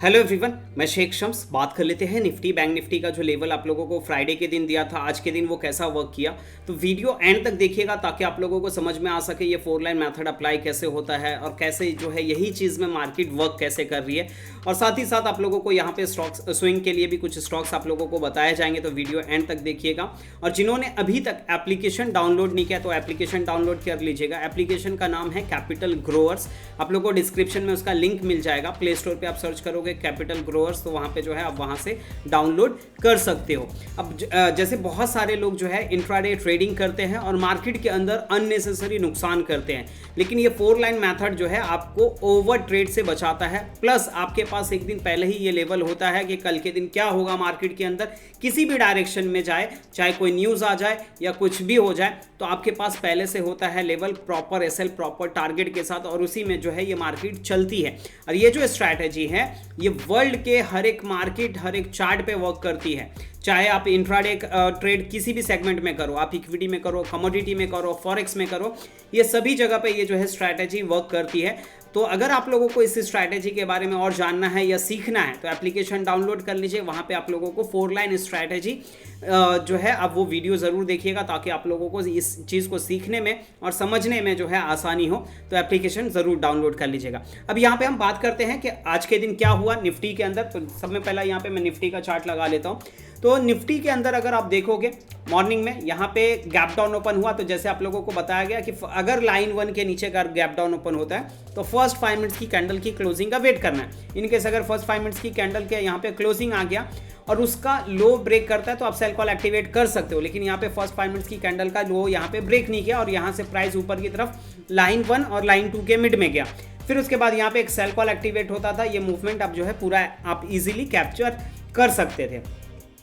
Hello everyone, मैं शेख शम्स। बात कर लेते हैं निफ्टी बैंक निफ्टी का जो लेवल आप लोगों को फ्राइडे के दिन दिया था, आज के दिन वो कैसा वर्क किया। तो वीडियो एंड तक देखिएगा ताकि आप लोगों को समझ में आ सके ये 4 लाइन मेथड अप्लाई कैसे होता है और कैसे जो है यही चीज़ में मार्केट वर्क कैसे कर रही है। और साथ ही साथ आप लोगों को यहाँ पे स्टॉक्स स्विंग के लिए भी कुछ स्टॉक्स आप लोगों को बताए जाएंगे, तो वीडियो एंड तक देखिएगा। और जिन्होंने अभी तक एप्लीकेशन डाउनलोड नहीं किया तो एप्लीकेशन डाउनलोड कर लीजिएगा। एप्लीकेशन का नाम है कैपिटल ग्रोअर्स। आप लोगों को डिस्क्रिप्शन में उसका लिंक मिल जाएगा। प्ले स्टोर पर आप सर्च करोगे कैपिटल ग्रोअर्स, तो वहां पे जो है आप वहां से डाउनलोड कर सकते हो। अब जैसे बहुत सारे लोग जो है इंट्राडे ट्रेडिंग करते हैं और मार्केट के अंदर अननेसेसरी नुकसान करते हैं, लेकिन ये 4 लाइन मेथड जो है आपको ओवर ट्रेड से बचाता है। प्लस आपके पास एक दिन पहले ही ये लेवल होता है कि कल के दिन क्या होगा मार्केट के अंदर, किसी भी डायरेक्शन में जाए, चाहे कोई न्यूज़ आ जाए या कुछ भी हो जाए, तो आपके पास पहले से होता है level proper SL proper target के साथ, और उसी में जो है ये मार्केट चलती है। और ये जो स्ट्रैटेजी है ये वर्ल्ड के हर एक मार्केट हर एक चार्ट पे वर्क करती है। चाहे आप इंट्राडे ट्रेड किसी भी सेगमेंट में करो, आप इक्विटी में करो, कमोडिटी में करो, फॉरेक्स में करो, ये सभी जगह पे ये जो है स्ट्रैटेजी वर्क करती है। तो अगर आप लोगों को इस स्ट्रैटेजी के बारे में और जानना है या सीखना है तो एप्लीकेशन डाउनलोड कर लीजिए। वहाँ पे आप लोगों को 4 लाइन स्ट्रैटेजी जो है आप वो वीडियो ज़रूर देखिएगा ताकि आप लोगों को इस चीज़ को सीखने में और समझने में जो है आसानी हो। तो एप्लीकेशन ज़रूर डाउनलोड कर लीजिएगा। अब यहाँ पे हम बात करते हैं कि आज के दिन क्या हुआ निफ्टी के अंदर। तो सब में पहला यहाँ पे मैं निफ्टी का चार्ट लगा लेता हूँ। तो निफ्टी के अंदर अगर आप देखोगे मॉर्निंग में यहाँ पे गैप डाउन ओपन हुआ। तो जैसे आप लोगों को बताया गया कि अगर लाइन 1 के नीचे का गैप डाउन ओपन होता है तो फर्स्ट 5 मिनट्स की कैंडल की क्लोजिंग का वेट करना है। इनकेस अगर फर्स्ट 5 मिनट्स की कैंडल के यहाँ पे क्लोजिंग आ गया और उसका लो ब्रेक करता है तो आप सेल कॉल एक्टिवेट कर सकते हो। लेकिन यहाँ पे फर्स्ट 5 मिनट्स की कैंडल का लो यहाँ पे ब्रेक नहीं किया और यहाँ से प्राइस ऊपर की तरफ लाइन 1 और लाइन 2 के मिड में गया। फिर उसके बाद यहाँ पे एक सेल कॉल एक्टिवेट होता था। ये मूवमेंट अब जो है पूरा आप इजीली कैप्चर कर सकते थे।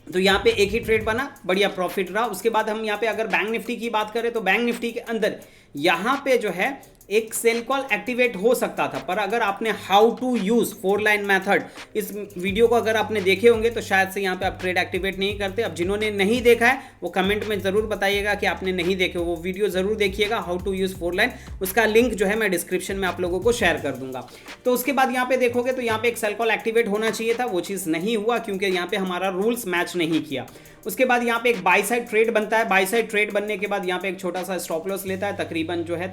तो यहाँ पे एक ही ट्रेड बना, बढ़िया प्रॉफिट रहा। उसके बाद हम यहाँ पे अगर बैंक निफ्टी की बात करें तो बैंक निफ्टी के अंदर यहाँ पे जो है एक सेल कॉल एक्टिवेट हो सकता था, पर अगर आपने how to use 4 line method इस वीडियो को अगर आपने देखे होंगे तो शायद से यहाँ पे आप ट्रेड एक्टिवेट नहीं करते। अब जिन्होंने नहीं देखा है वो कमेंट में जरूर बताइएगा कि आपने नहीं देखे, वो वीडियो जरूर देखिएगा हाउ टू यूज 4 लाइन। उसका लिंक जो है मैं डिस्क्रिप्शन में आप लोगों को शेयर कर दूंगा। तो उसके बाद यहाँ पे देखोगे तो यहाँ पे एक सेल कॉल एक्टिवेट होना चाहिए था, वो चीज़ नहीं हुआ क्योंकि यहाँ पे हमारा रूल्स मैच नहीं किया। उसके बाद यहाँ पे एक बाई साइड ट्रेड बनता है। बाई साइड ट्रेड बनने के बाद यहाँ पे एक छोटा सा स्टॉप लॉस लेता है, तकरीबन जो है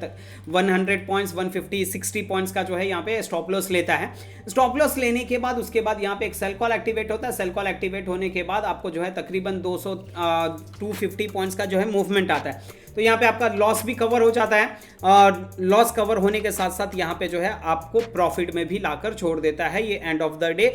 100 पॉइंट्स 150 60 पॉइंट्स का जो है यहाँ पे स्टॉप लॉस लेता है। स्टॉप लॉस लेने के बाद उसके बाद यहाँ पे एक सेल कॉल एक्टिवेट होता है। सेल कॉल एक्टिवेट होने के बाद आपको जो है तकरीबन 250 पॉइंट्स का जो है मूवमेंट आता है। तो यहाँ पे आपका लॉस भी कवर हो जाता है और लॉस कवर होने के साथ साथ यहाँ पे जो है आपको प्रॉफिट में भी लाकर छोड़ देता है ये end of the day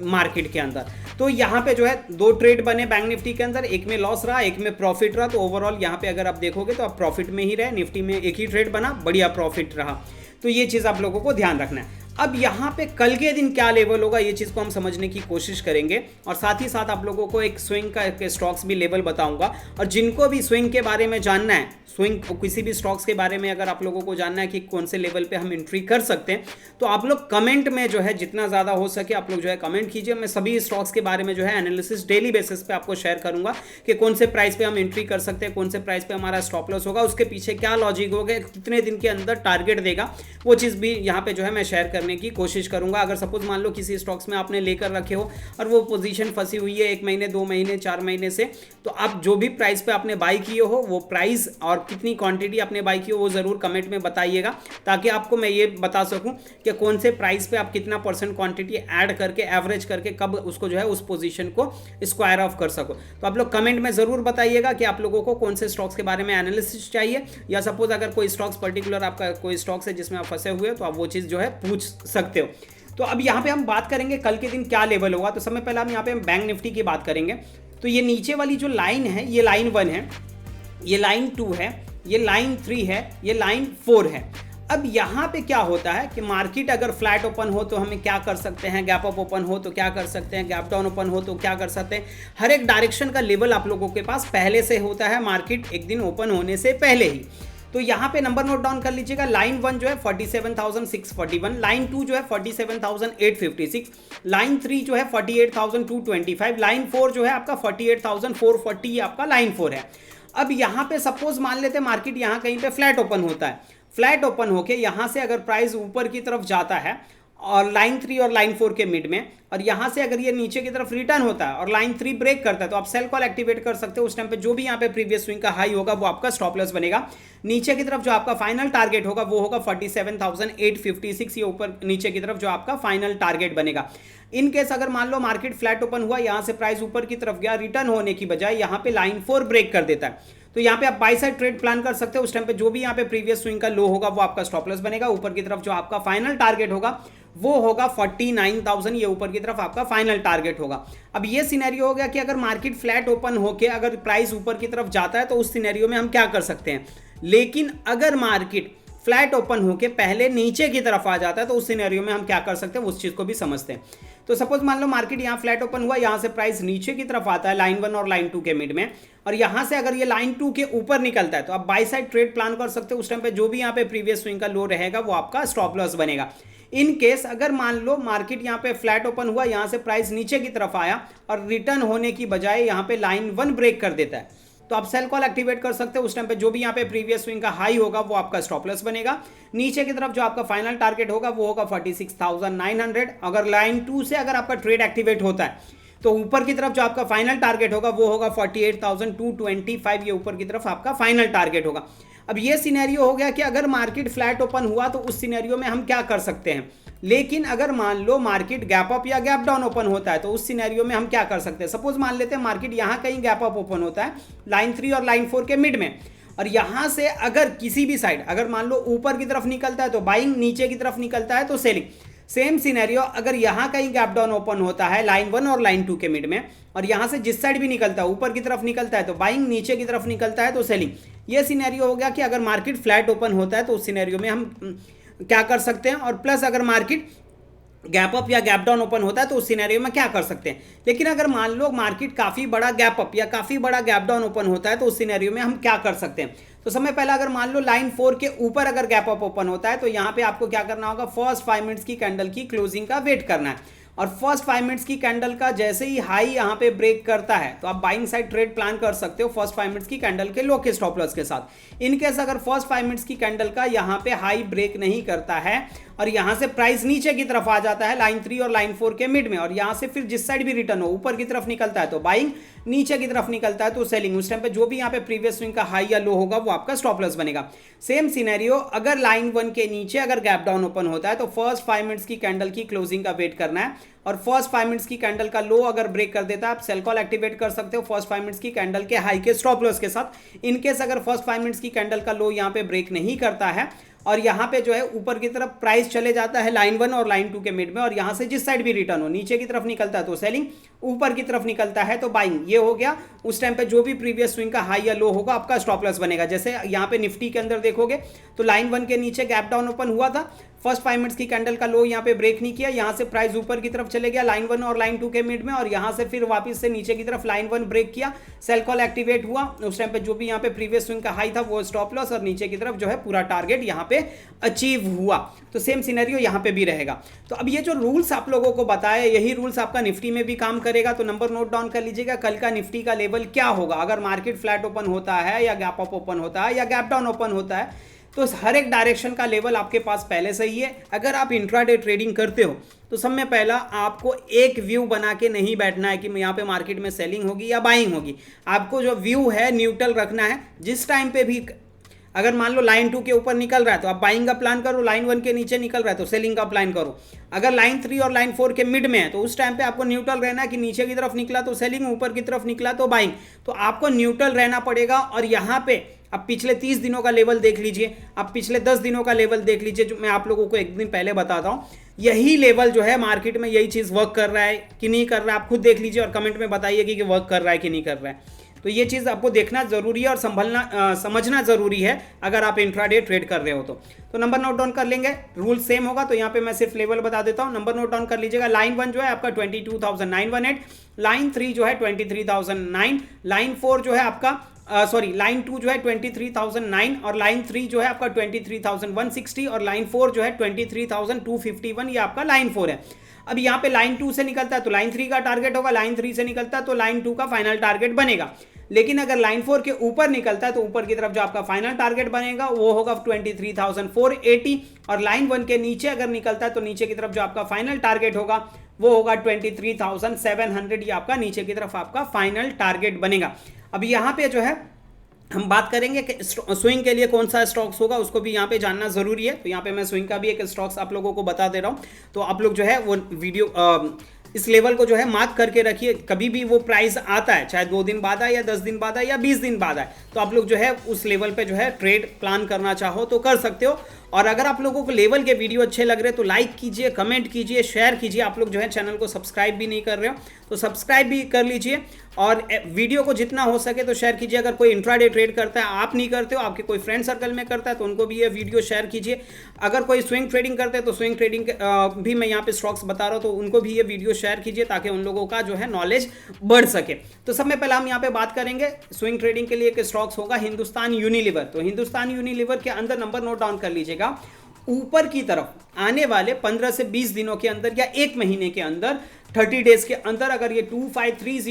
market के अंदर। तो यहाँ पे जो है 2 ट्रेड बने बैंक निफ्टी के अंदर, एक में लॉस रहा एक में प्रॉफिट रहा। तो ओवरऑल यहाँ पे अगर आप देखोगे तो आप प्रॉफिट में ही रहे। निफ्टी में एक ही ट्रेड बना, बढ़िया प्रॉफिट रहा। तो ये चीज़ आप लोगों को ध्यान रखना है। अब यहाँ पे कल के दिन क्या लेवल होगा ये चीज़ को हम समझने की कोशिश करेंगे और साथ ही साथ आप लोगों को एक स्विंग का स्टॉक्स भी लेवल बताऊंगा। और जिनको भी स्विंग के बारे में जानना है, स्विंग किसी भी स्टॉक्स के बारे में अगर आप लोगों को जानना है कि कौन से लेवल पे हम एंट्री कर सकते हैं, तो आप लोग कमेंट में जो है जितना ज़्यादा हो सके आप लोग जो है कमेंट कीजिए। मैं सभी स्टॉक्स के बारे में जो है एनालिसिस डेली बेसिस पे आपको शेयर करूंगा कि कौन से प्राइस पे हम एंट्री कर सकते हैं, कौन से प्राइस पे हमारा स्टॉप लॉस होगा, उसके पीछे क्या लॉजिक होगा, कितने दिन के अंदर टारगेट देगा, वो चीज़ भी यहाँ पे जो है मैं शेयर करने की कोशिश करूंगा। अगर सपोज मान लो किसी स्टॉक्स में आपने लेकर रखे हो और वो पोजीशन फंसी हुई है 1 महीने 2 महीने 4 महीने से, तो आप जो भी प्राइस पे आपने बाई किए हो वो प्राइस और कितनी क्वांटिटी आपने बाई की हो वो जरूर कमेंट में बताइएगा, ताकि आपको मैं ये बता सकूं कि कौन से प्राइस पे आप कितना % क्वांटिटी ऐड करके एवरेज करके कब उसको जो है उस पोजीशन को स्क्वायर ऑफ कर सको। तो आप लोग कमेंट में जरूर बताइएगा कि आप लोगों को कौन से स्टॉक्स के बारे में एनालिसिस चाहिए, या सपोज अगर कोई स्टॉक्स पर्टिकुलर आपका कोई स्टॉक्स है जिसमें आप फंसे हुए हो तो आप वो चीज़ जो है पूछ सकते हो। तो अब यहाँ पे हम बात करेंगे कल के दिन क्या लेवल होगा। तो सबसे पहले हम यहाँ पे बैंक निफ्टी की बात करेंगे। तो ये नीचे वाली जो लाइन है ये लाइन 1 है, ये लाइन 2 है, ये लाइन 3 है, ये लाइन 4 है। अब यहाँ पे क्या होता है कि मार्केट अगर फ्लैट ओपन हो तो हमें क्या कर सकते हैं, गैप अप ओपन हो तो क्या कर सकते हैं, गैप डाउन ओपन हो तो क्या कर सकते हैं। हर एक डायरेक्शन का लेवल आप लोगों के पास पहले से होता है मार्केट एक दिन ओपन होने से पहले ही। तो यहाँ पे नंबर नोट डाउन कर लीजिएगा। लाइन 1 जो है 47,641, लाइन 2 जो है 47,856, लाइन 3 जो है 48,225, लाइन 4 जो है आपका 48,440, ये आपका लाइन 4 है। अब यहाँ पे सपोज मान लेते हैं मार्केट यहाँ कहीं पे फ्लैट ओपन होता है, फ्लैट ओपन होके यहाँ से अगर प्राइस ऊपर की तरफ जाता है और लाइन 3 और लाइन 4 के मिड में, और यहाँ से अगर ये नीचे की तरफ रिटर्न होता है और लाइन 3 ब्रेक करता है तो आप सेल कॉल एक्टिवेट कर सकते हो। उस टाइम पे जो भी यहाँ पे प्रीवियस स्विंग का हाई होगा वो आपका स्टॉप लॉस बनेगा। नीचे की तरफ जो आपका फाइनल टारगेट होगा वो होगा 47,856, ये ऊपर नीचे की तरफ जो आपका फाइनल टारगेट बनेगा। इन केस अगर मान लो मार्केट फ्लैट ओपन हुआ, यहाँ से प्राइस ऊपर की तरफ गया, रिटर्न होने की बजाय यहाँ पे लाइन 4 ब्रेक कर देता है, तो यहाँ पे आप बाई साइड ट्रेड प्लान कर सकते हो। उस टाइम पे जो भी यहाँ पे प्रीवियस स्विंग का लो होगा वो आपका स्टॉप लॉस बनेगा। ऊपर की तरफ जो आपका फाइनल टारगेट होगा वो होगा 49,000, ये ऊपर की तरफ आपका फाइनल टारगेट होगा। अब ये सिनेरियो हो गया कि अगर मार्केट फ्लैट ओपन होके अगर प्राइस ऊपर की तरफ जाता है तो उस सिनेरियो में हम क्या कर सकते हैं। लेकिन अगर मार्केट फ्लैट ओपन होके पहले नीचे की तरफ आ जाता है तो उस सिनेरियो में हम क्या कर सकते हैं, उस चीज को भी समझते हैं। तो सपोज मान लो मार्केट यहाँ फ्लैट ओपन हुआ, यहाँ से प्राइस नीचे की तरफ आता है लाइन 1 और लाइन 2 के मिड में, और यहाँ से अगर ये लाइन 2 के ऊपर निकलता है तो आप बाई साइड ट्रेड प्लान कर सकते हो। उस टाइम पे जो भी यहाँ पे प्रीवियस स्विंग का लो रहेगा वो आपका स्टॉप लॉस बनेगा। इन केस अगर मान लो मार्केट यहाँ पे फ्लैट ओपन हुआ, यहाँ से प्राइस नीचे की तरफ आया और रिटर्न होने की बजाय यहाँ पे लाइन 1 ब्रेक कर देता है तो आप सेल कॉल एक्टिवेट कर सकते हो। उस टाइम पे जो भी यहाँ पे प्रीवियस स्विंग का हाई होगा वो आपका स्टॉप लॉस बनेगा। नीचे की तरफ जो आपका फाइनल टारगेट होगा वो होगा 46,900। अगर लाइन 2 से अगर आपका ट्रेड एक्टिवेट होता है तो ऊपर की तरफ जो आपका फाइनल टारगेट होगा वो होगा 48,225, ये ऊपर की तरफ आपका फाइनल टारगेट होगा। अब ये सिनेरियो हो गया कि अगर मार्केट फ्लैट ओपन हुआ तो उस सिनेरियो में हम क्या कर सकते हैं। लेकिन अगर मान लो मार्केट गैप अप या गैप डाउन ओपन होता है तो उस सिनेरियो में हम क्या कर सकते हैं। सपोज मान लेते हैं मार्केट यहाँ कहीं गैप अप ओपन होता है लाइन 3 और लाइन 4 के मिड में, और यहाँ से अगर किसी भी साइड अगर मान लो ऊपर की तरफ निकलता है तो बाइंग, नीचे की तरफ निकलता है तो सेलिंग। सेम सिनेरियो अगर यहाँ कहीं गैप डाउन ओपन होता है लाइन 1 और लाइन 2 के मिड में, और यहाँ से जिस साइड भी निकलता है ऊपर की तरफ निकलता है तो बाइंग, नीचे की तरफ निकलता है तो सेलिंग। ये सिनेरियो हो गया कि अगर मार्केट फ्लैट ओपन होता है तो उस सिनेरियो में हम क्या कर सकते हैं, और प्लस अगर मार्केट गैप अप या गैप डाउन ओपन होता है तो उस सिनेरियो में क्या कर सकते हैं। लेकिन अगर मान लो मार्केट काफ़ी बड़ा गैप अप या काफ़ी बड़ा गैप डाउन ओपन होता है तो उस सिनेरियो में हम क्या कर सकते हैं। तो समय पहला अगर मान लो लाइन 4 के ऊपर अगर गैप अप ओपन होता है तो यहाँ पे आपको क्या करना होगा, फर्स्ट 5 मिनट्स की कैंडल की क्लोजिंग का वेट करना है, और फर्स्ट 5 मिनट्स की कैंडल का जैसे ही हाई यहाँ पे ब्रेक करता है तो आप बाइंग साइड ट्रेड प्लान कर सकते हो फर्स्ट 5 मिनट्स की कैंडल के लो के स्टॉप लॉस के साथ। इन केस अगर फर्स्ट 5 मिनट्स की कैंडल का यहाँ पे हाई ब्रेक नहीं करता है और यहाँ से प्राइस नीचे की तरफ आ जाता है लाइन 3 और लाइन 4 के मिड में, और यहाँ से फिर जिस साइड भी रिटर्न हो, ऊपर की तरफ निकलता है तो बाइंग, नीचे की तरफ निकलता है तो सेलिंग। उस टाइम पे जो भी यहाँ पे प्रीवियस स्विंग का हाई या लो होगा वो आपका स्टॉप लॉस बनेगा। सेम सिनेरियो अगर लाइन 1 के नीचे अगर गैप डाउन ओपन होता है तो फर्स्ट 5 मिनट्स की कैंडल की क्लोजिंग का वेट करना है, और फर्स्ट 5 मिनट्स की कैंडल का लो अगर ब्रेक कर देता है आप सेल कॉल एक्टिवेट कर सकते हो फर्स्ट 5 मिनट्स की कैंडल के हाई के स्टॉप लॉस के साथ। इनकेस अगर फर्स्ट 5 मिनट्स की कैंडल का लो यहाँ पे ब्रेक नहीं करता है और यहाँ पे जो है ऊपर की तरफ प्राइस चले जाता है लाइन 1 और लाइन 2 के मिड में, और यहाँ से जिस साइड भी रिटर्न हो, नीचे की तरफ निकलता है तो सेलिंग, ऊपर की तरफ निकलता है तो बाइंग, ये हो गया। उस टाइम पे जो भी प्रीवियस स्विंग का हाई या लो होगा आपका स्टॉप लॉस बनेगा। जैसे यहाँ पे निफ्टी के अंदर देखोगे तो लाइन 1 के नीचे गैप डाउन ओपन हुआ था, फर्स्ट 5 मिनट्स की कैंडल का लो यहाँ पे ब्रेक नहीं किया, यहाँ से प्राइस ऊपर की तरफ चले गया लाइन 1 और लाइन 2 के मिड में, और यहाँ से फिर वापस से नीचे की तरफ लाइन 1 ब्रेक किया, सेल कॉल एक्टिवेट हुआ। उस टाइम पे जो भी यहाँ पे प्रीवियस स्विंग का हाई था वो स्टॉप लॉस, और नीचे की तरफ जो है पूरा टारगेट यहाँ पे अचीव हुआ। तो सेम सिनेरियो यहाँ पे भी रहेगा। तो अब ये जो रूल्स आप लोगों को बताए यही रूल्स आपका निफ्टी में भी काम करेगा। तो नंबर नोट डाउन कर लीजिएगा, कल का निफ्टी का लेवल क्या होगा अगर मार्केट फ्लैट ओपन होता है या गैप अप ओपन होता है या गैप डाउन ओपन होता है, तो हर एक डायरेक्शन का लेवल आपके पास पहले से ही है। अगर आप इंट्राडे ट्रेडिंग करते हो तो सब में पहला आपको एक व्यू बना के नहीं बैठना है कि यहाँ पे मार्केट में सेलिंग होगी या बाइंग होगी। आपको जो व्यू है न्यूट्रल रखना है। जिस टाइम पे भी अगर मान लो लाइन 2 के ऊपर निकल रहा है तो आप बाइंग का प्लान करो, लाइन 1 के नीचे निकल रहा है तो सेलिंग का प्लान करो। अगर लाइन 3 और लाइन 4 के मिड में है तो उस टाइम पे आपको न्यूट्रल रहना है कि नीचे की तरफ निकला तो सेलिंग, ऊपर की तरफ निकला तो बाइंग। तो आपको न्यूट्रल रहना पड़ेगा। और यहाँ पे अब पिछले 30 दिनों का लेवल देख लीजिए, अब पिछले 10 दिनों का लेवल देख लीजिए, जो मैं आप लोगों को एक दिन पहले बताता हूँ। यही लेवल जो है मार्केट में यही चीज़ वर्क कर रहा है कि नहीं कर रहा है, आप खुद देख लीजिए और कमेंट में बताइए कि वर्क कर रहा है कि नहीं कर रहा है। तो ये चीज़ आपको देखना जरूरी है और समझना जरूरी है अगर आप इंट्राडे ट्रेड कर रहे हो तो नंबर नोट डाउन कर लेंगे। रूल सेम होगा तो यहाँ पे मैं सिर्फ लेवल बता देता हूँ। नंबर नोट डाउन कर लीजिएगा। लाइन 1 जो है आपका 22,918, लाइन 3 जो है 23,009, लाइन 4 जो है आपका लाइन 2 जो है 23,009, और लाइन 3 जो है आपका 23,160, और लाइन 4 जो है 23,251, ये आपका लाइन 4 है। अब यहाँ पे लाइन 2 से निकलता है तो लाइन 3 का टारगेट होगा, लाइन 3 से निकलता है तो लाइन 2 का फाइनल टारगेट बनेगा। लेकिन अगर लाइन 4 के ऊपर निकलता है तो ऊपर की तरफ जो आपका फाइनल टारगेट बनेगा वो होगा 23,480, और लाइन 1 के नीचे अगर निकलता है तो नीचे की तरफ जो आपका फाइनल टारगेट होगा वो होगा 23,700, ये आपका नीचे की तरफ आपका फाइनल टारगेट बनेगा। अब यहाँ पे जो है हम बात करेंगे कि स्विंग के लिए कौन सा स्टॉक्स होगा, उसको भी यहाँ पे जानना जरूरी है। तो यहाँ पे मैं स्विंग का भी एक स्टॉक्स आप लोगों को बता दे रहा हूँ, तो आप लोग जो है वो वीडियो इस लेवल को जो है मार्क करके रखिए। कभी भी वो प्राइस आता है, चाहे 2 दिन बाद आए या 10 दिन बाद आए या 20 दिन बाद आए, तो आप लोग जो है उस लेवल पे जो है ट्रेड प्लान करना चाहो तो कर सकते हो। और अगर आप लोगों को लेवल के वीडियो अच्छे लग रहे हैं तो लाइक कीजिए, कमेंट कीजिए, शेयर कीजिए। आप लोग जो है चैनल को सब्सक्राइब भी नहीं कर रहे हो तो सब्सक्राइब भी कर लीजिए, और वीडियो को जितना हो सके तो शेयर कीजिए। अगर कोई इंट्राडे ट्रेड करता है, आप नहीं करते हो, आपके कोई फ्रेंड सर्कल में करता है, तो उनको भी ये वीडियो शेयर कीजिए। अगर कोई स्विंग ट्रेडिंग करते हैं तो स्विंग ट्रेडिंग भी मैं यहाँ पे स्टॉक्स बता रहा हूँ, तो उनको भी ये वीडियो शेयर कीजिए ताकि उन लोगों का जो है नॉलेज बढ़ सके। तो सब में पहले हम यहाँ पे बात करेंगे स्विंग ट्रेडिंग के लिए एक स्टॉक्स होगा हिंदुस्तान यूनिलीवर। तो हिंदुस्तान यूनिलीवर के अंदर नंबर नोट डाउन कर लीजिएगा। ऊपर की तरफ आने वाले 15 से 20 दिनों के अंदर या 1 महीने के अंदर 30 डेज के अंदर अगर ये 2530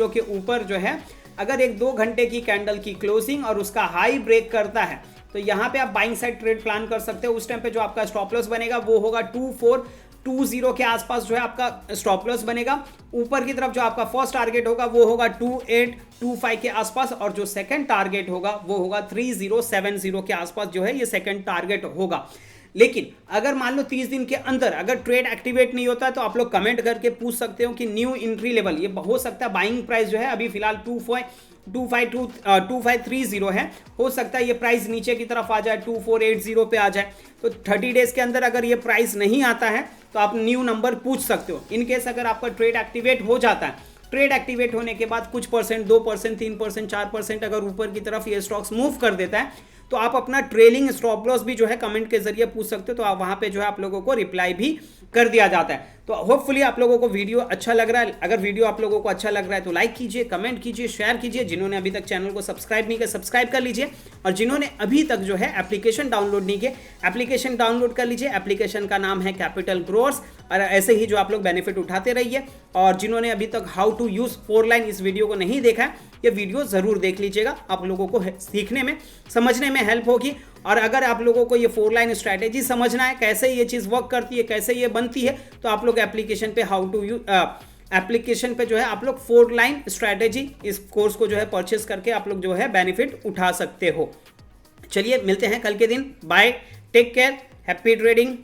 के ऊपर जो है अगर एक 2 घंटे की कैंडल की क्लोजिंग और उसका हाई ब्रेक करता है तो यहाँ पे आप बाइंग साइड ट्रेड प्लान कर सकते हो। उस टाइम पे जो आपका स्टॉप लॉस बनेगा वो होगा 2420 के आसपास जो है आपका स्टॉप लॉस बनेगा। ऊपर की तरफ जो आपका फर्स्ट टारगेट होगा वो होगा 2825 के आसपास, और जो सेकंड टारगेट होगा वो होगा 3070 के आसपास जो है ये सेकंड टारगेट होगा। लेकिन अगर मान लो 30 दिन के अंदर अगर ट्रेड एक्टिवेट नहीं होता है तो आप लोग कमेंट करके पूछ सकते हो कि न्यू एंट्री लेवल ये हो सकता है। बाइंग प्राइस जो है अभी फिलहाल 2530 है, हो सकता है ये प्राइस नीचे की तरफ आ जाए 2480 पे आ जाए। तो 30 डेज के अंदर अगर ये प्राइस नहीं आता है तो आप न्यू नंबर पूछ सकते हो। इनकेस अगर आपका ट्रेड एक्टिवेट हो जाता है, ट्रेड एक्टिवेट होने के बाद कुछ परसेंट, 2%, 3%, 4% अगर ऊपर की तरफ ये स्टॉक्स मूव कर देता है तो आप अपना ट्रेलिंग स्टॉप लॉस भी जो है कमेंट के जरिए पूछ सकते हो, तो आप वहां पे जो है आप लोगों को रिप्लाई भी कर दिया जाता है। तो होपफुली आप लोगों को वीडियो अच्छा लग रहा है। अगर वीडियो आप लोगों को अच्छा लग रहा है तो लाइक कीजिए, कमेंट कीजिए, शेयर कीजिए। जिन्होंने अभी तक चैनल को सब्सक्राइब नहीं किया सब्सक्राइब कर लीजिए, और जिन्होंने अभी तक जो है एप्लीकेशन डाउनलोड नहीं किया एप्लीकेशन डाउनलोड कर लीजिए। एप्लीकेशन का नाम है कैपिटल ग्रोवर्स, और ऐसे ही जो आप लोग बेनिफिट उठाते रहिए। और जिन्होंने अभी तक हाउ टू यूज 4 लाइन इस वीडियो को नहीं देखा है, ये वीडियो जरूर देख लीजिएगा, आप लोगों को सीखने में समझने में हेल्प होगी। और अगर आप लोगों को ये 4 लाइन स्ट्रैटेजी समझना है, कैसे ये चीज़ वर्क करती है, कैसे ये बनती है, तो आप लोग एप्लीकेशन पे हाउ टू यूज एप्लीकेशन पे जो है आप लोग 4 लाइन स्ट्रैटेजी इस कोर्स को जो है परचेस करके आप लोग जो है बेनिफिट उठा सकते हो। चलिए मिलते हैं कल के दिन। Bye, take care, happy trading.